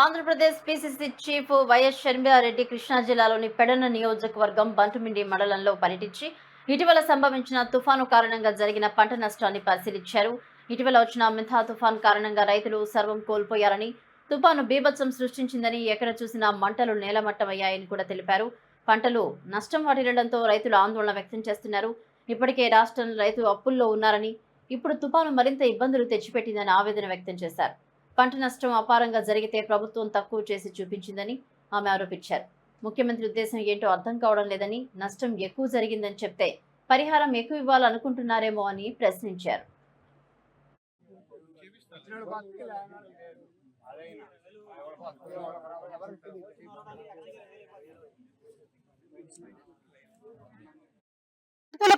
Andhra Pradesh PCC chief YS Sharmila Reddy Krishna జిల్లాలోని పెడన నియోజకవర్గం బంటుమిండి మండలంలో పర్యటించి ఇటీవల సంభవించిన తుఫాను కారణంగా జరిగిన పంట నష్టాన్ని పరిశీలించారు. ఇటీవల వచ్చిన మిథా తుఫాన్ కారణంగా రైతులు సర్వం కోల్పోయారని, తుఫాను బీభత్సం సృష్టించిందని, ఎక్కడ చూసినా మంటలు నేలమట్టమయ్యాయని కూడా తెలిపారు. పంటలు నష్టం వాటిల్లడంతో రైతులు ఆందోళన వ్యక్తం చేస్తున్నారు. ఇప్పటికే రాష్ట్రం రైతు అప్పుల్లో ఉన్నారని, ఇప్పుడు తుఫాను మరింత ఇబ్బందులు తెచ్చిపెట్టిందని ఆవేదన వ్యక్తం చేశారు. పంట నష్టం అపారంగా జరిగితే ప్రభుత్వం తక్కువ చేసి చూపించిందని ఆమె ఆరోపించారు. ముఖ్యమంత్రి ఉద్దేశం ఏంటో అర్థం కావడం లేదని, నష్టం ఎక్కువ జరిగిందని చెప్తే పరిహారం ఎక్కువ ఇవ్వాలనుకుంటున్నారేమో అని ప్రశ్నించారు.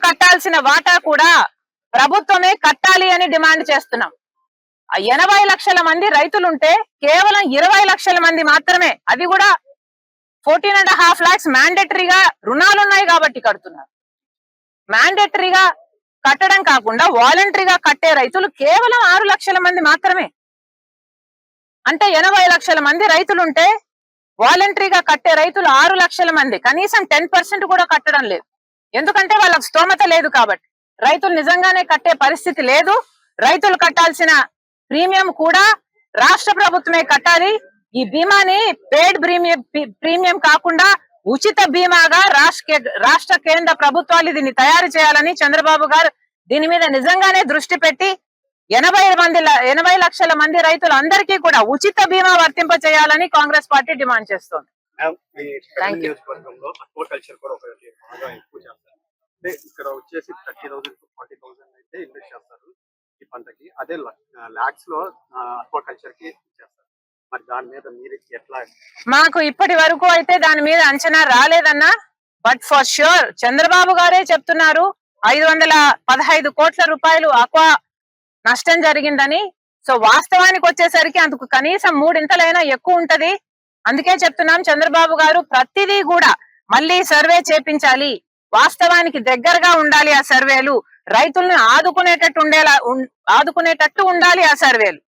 కట్టాల్సిన వాటా కూడా ప్రభుత్వమే కట్టాలి అని డిమాండ్ చేస్తున్నాం. 80 లక్షల మంది రైతులుంటే కేవలం 20 లక్షల మంది మాత్రమే, అది కూడా 14.5 lakhs మ్యాండేటరీగా రుణాలున్నాయి కాబట్టి కడుతున్నారు. మ్యాండేటరీగా కట్టడం కాకుండా వాలంటరీగా కట్టే రైతులు కేవలం 6 లక్షల మంది మాత్రమే. అంటే 80 లక్షల మంది రైతులుంటే వాలంటరీగా కట్టే రైతులు 6 లక్షల మంది, కనీసం 10% కూడా కట్టడం లేదు. ఎందుకంటే వాళ్ళకి స్తోమత లేదు కాబట్టి. రైతులు నిజంగానే కట్టే పరిస్థితి లేదు. రైతులు కట్టాల్సిన ప్రీమియం కూడా రాష్ట్ర ప్రభుత్వమే కట్టాలి. ఈ బీమాని పేడ్ ప్రీమియం కాకుండా ఉచిత బీమాగా రాష్ట్ర కేంద్ర ప్రభుత్వాలు దీన్ని తయారు చేయాలని చంద్రబాబు గారు దీని మీద నిజంగానే దృష్టి పెట్టి 80 లక్షల మంది రైతులందరికీ కూడా ఉచిత బీమా వర్తింప చేయాలని కాంగ్రెస్ పార్టీ డిమాండ్ చేస్తోంది. ఇక్కడ వచ్చేసి 30,000 to 40,000 అయితే ఇన్వెస్ట్ చేస్తారు ఈ పంటకి. అదే లాక్స్ లో అక్వాకల్చర్ కి చేస్తారు. మరి దాని మీద మీరు ఎట్లా? మాకు ఇప్పటి వరకు అయితే దాని మీద అంచనా రాలేదన్నా. బట్ ఫర్ ష్యూర్ చంద్రబాబు గారే చెప్తున్నారు 515 కోట్ల రూపాయలు అక్వా నష్టం జరిగిందని. సో వాస్తవానికి వచ్చేసరికి అందుకు కనీసం 3 ఇంతలైనా ఎక్కువ ఉంటది. అందుకే చెప్తున్నాం చంద్రబాబు గారు ప్రతిదీ కూడా మళ్ళీ సర్వే చేపించాలి, వాస్తవానికి దగ్గరగా ఉండాలి ఆ సర్వేలు, రైతుల్ని ఆదుకునేటట్టు ఉండాలి ఆ సర్వేలు.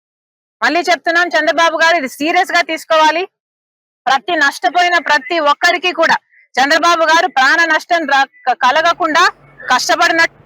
మళ్ళీ చెప్తున్నాం చంద్రబాబు గారు ఇది సీరియస్ గా తీసుకోవాలి. నష్టపోయిన ప్రతి ఒక్కరికి కూడా చంద్రబాబు గారు ప్రాణ నష్టం కలగకుండా కష్టపడినట్టు